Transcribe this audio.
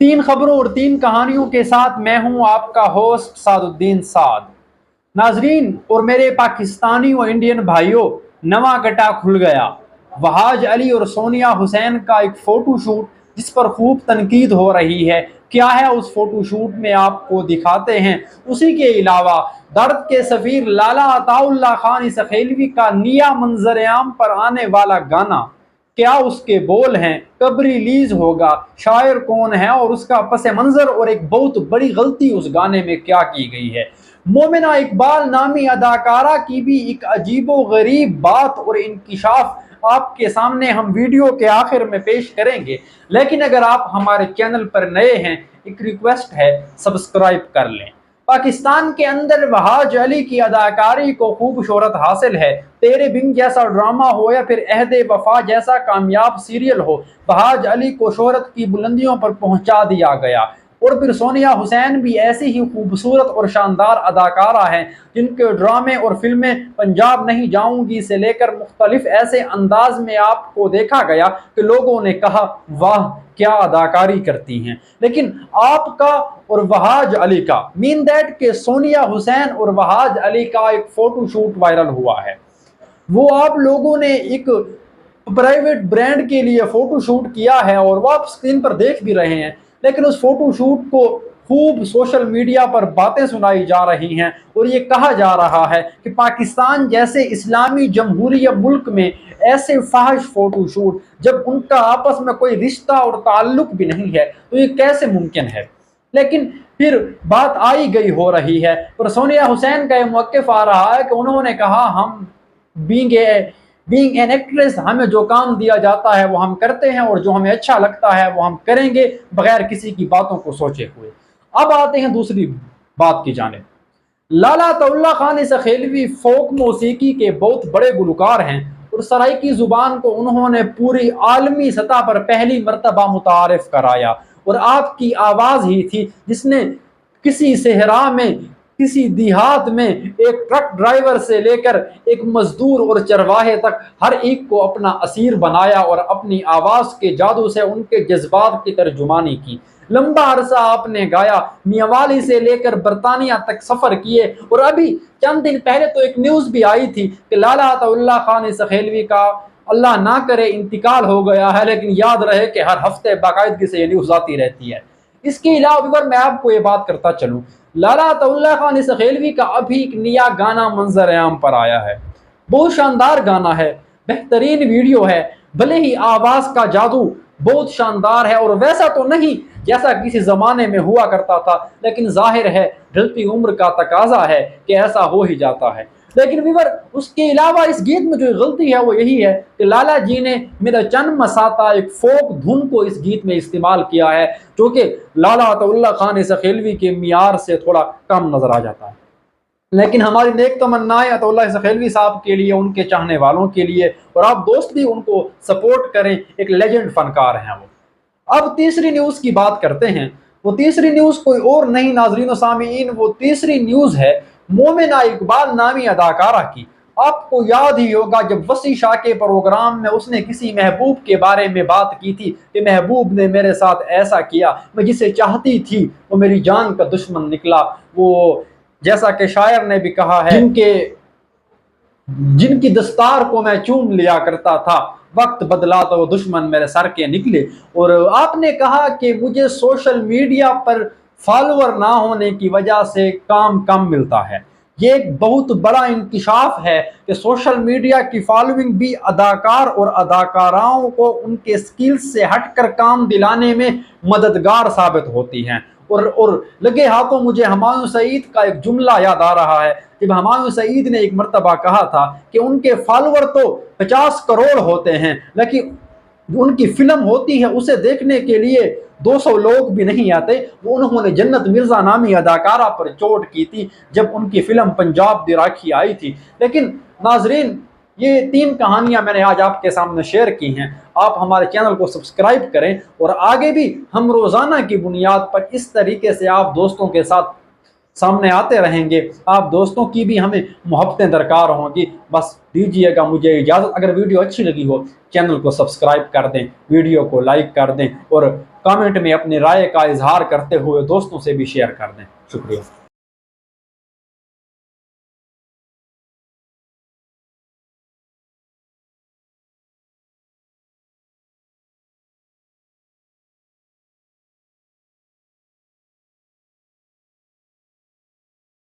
तीन खबरों और तीन कहानियों के साथ मैं हूं आपका होस्ट सादुद्दीन साद। नाजरीन और मेरे पाकिस्तानी और इंडियन भाइयों, नवा गटा खुल गया। वहाज अली और सोनिया हुसैन का एक फोटो शूट जिस पर खूब तनकीद हो रही है। क्या है उस फोटो शूट में आपको दिखाते हैं। उसी के अलावा दर्द के सफीर लाला अताउल्लाह खान सखेलवी का निया मंजर आम पर आने वाला गाना, क्या उसके बोल हैं, कब रिलीज होगा, शायर कौन है और उसका पस मंजर, और एक बहुत बड़ी गलती उस गाने में क्या की गई है। मोमिना इकबाल नामी अदाकारा की भी एक अजीबो गरीब बात और इंकिशाफ आपके सामने हम वीडियो के आखिर में पेश करेंगे। लेकिन अगर आप हमारे चैनल पर नए हैं, एक रिक्वेस्ट है, सब्सक्राइब कर लें। पाकिस्तान के अंदर वहाज अली की अदाकारी को खूब शोहरत हासिल है। तेरे बिन जैसा ड्रामा हो या फिर अहदे वफा जैसा कामयाब सीरियल हो, वहाज अली को शोहरत की बुलंदियों पर पहुंचा दिया गया। और फिर सोनिया हुसैन भी ऐसी ही खूबसूरत और शानदार अदाकारा हैं जिनके ड्रामे और फिल्में पंजाब नहीं जाऊंगी से लेकर मुख्तलिफ ऐसे अंदाज में आपको देखा गया कि लोगों ने कहा वाह क्या अदाकारी करती हैं। लेकिन आपका और वहाज अली का, मीन दैट के सोनिया हुसैन और वहाज अली का एक फोटो शूट वायरल हुआ है। वो आप लोगों ने एक प्राइवेट ब्रांड के लिए फोटो शूट किया है और वो आप स्क्रीन पर देख भी रहे हैं। लेकिन उस फोटो शूट को खूब सोशल मीडिया पर बातें सुनाई जा रही हैं और ये कहा जा रहा है कि पाकिस्तान जैसे इस्लामी जमहूरियत मुल्क में ऐसे फाहिश फोटो शूट, जब उनका आपस में कोई रिश्ता और ताल्लुक भी नहीं है, तो ये कैसे मुमकिन है। लेकिन फिर बात आई गई हो रही है और सोनिया हुसैन का ये मौक़िफ़ आ रहा है कि उन्होंने कहा हम बीइंग एन एक्ट्रेस, हमें जो काम दिया जाता है वो हम करते हैं और जो हमें अच्छा लगता है वो हम करेंगे बगैर किसी की बातों को सोचे हुए। अब आते हैं दूसरी बात की जानिब। लाला अताउल्लाह खान सखेलवी फोक मौसीकी के बहुत बड़े गुलकार हैं और सराइकी जुबान को उन्होंने पूरी आलमी सतह पर पहली मर्तबा मुतारिफ कराया। और आपकी आवाज़ ही थी जिसने किसी सहरा में, किसी देहात में एक ट्रक ड्राइवर से लेकर एक मजदूर और चरवाहे तक हर एक को अपना असीर बनाया और अपनी आवाज़ के जादू से उनके जज्बात की तर्जुमानी की। लंबा अरसा आपने गाया, मियावाली से लेकर बरतानिया तक सफ़र किए और अभी चंद दिन पहले तो एक न्यूज़ भी आई थी कि लाला अताउल्लाह खान सखेलवी का अल्लाह ना करे इंतकाल हो गया है। लेकिन याद रहे कि हर हफ्ते बाकायदगी से ये न्यूज़ आती रहती है। इसके अलावा मैं आपको ये बात करता चलूँ, लाला अताउल्लाह खान सखेलवी का अभी एक नया गाना मंजर आम पर आया है। बहुत शानदार गाना है, बेहतरीन वीडियो है। भले ही आवाज़ का जादू बहुत शानदार है और वैसा तो नहीं जैसा किसी ज़माने में हुआ करता था, लेकिन जाहिर है ढलती उम्र का तकाजा है कि ऐसा हो ही जाता है। लेकिन विवर उसके अलावा इस गीत में जो गलती है वो यही है कि लाला जी ने मेरा चन्न मसाता एक फोक धुन को इस गीत में इस्तेमाल किया है, जो कि लाला अताउल्लाह खान सखेलवी के मियार से थोड़ा कम नजर आ जाता है। लेकिन हमारी नेक तमन्नाएं अताउल्लाह सखेलवी साहब के लिए, उनके चाहने वालों के लिए, और आप दोस्त भी उनको सपोर्ट करें, एक लेजेंड फनकार हैं वो। अब तीसरी न्यूज़ की बात करते हैं। वो तीसरी न्यूज़ कोई और नहीं नाजरीन और सामीन, वो तीसरी न्यूज़ है मोमिना इकबाल नामी अदाकारा की। आपको याद ही होगा जब वसी शाह के प्रोग्राम में उसने किसी महबूब के बारे में बात की थी कि महबूब ने मेरे साथ ऐसा किया, मैं जिसे चाहती थी वो मेरी जान का दुश्मन निकला। वो जैसा कि शायर ने भी कहा है, जिनकी दस्तार को मैं चूम लिया करता था, वक्त बदला तो वो दुश्मन मेरे सर के निकले। और आपने कहा कि मुझे सोशल मीडिया पर फॉलोअर ना होने की वजह से काम कम मिलता है। ये एक बहुत बड़ा इंकिशाफ है कि सोशल मीडिया की फॉलोइंग भी अदाकार और अदाकाराओं को उनके स्किल्स से हटकर काम दिलाने में मददगार साबित होती हैं। और लगे हाथों मुझे हुमायूं सईद का एक जुमला याद आ रहा है, जब हुमायूं सईद ने एक मर्तबा कहा था कि उनके फॉलोअर तो 50 करोड़ होते हैं, लेकिन उनकी फिल्म होती है उसे देखने के लिए 200 लोग भी नहीं आते। वो उन्होंने जन्नत मिर्जा नामी अदाकारा पर चोट की थी जब उनकी फिल्म पंजाब दी राखी आई थी। लेकिन नाजरीन, ये तीन कहानियां मैंने आज आपके सामने शेयर की हैं। आप हमारे चैनल को सब्सक्राइब करें और आगे भी हम रोज़ाना की बुनियाद पर इस तरीके से आप दोस्तों के साथ सामने आते रहेंगे। आप दोस्तों की भी हमें मोहब्बतें दरकार होंगी। बस दीजिएगा मुझे इजाज़त। अगर वीडियो अच्छी लगी हो चैनल को सब्सक्राइब कर दें, वीडियो को लाइक कर दें और کامنٹ میں اپنی رائے کا اظہار کرتے ہوئے دوستوں سے بھی شیئر کر دیں. شکریہ.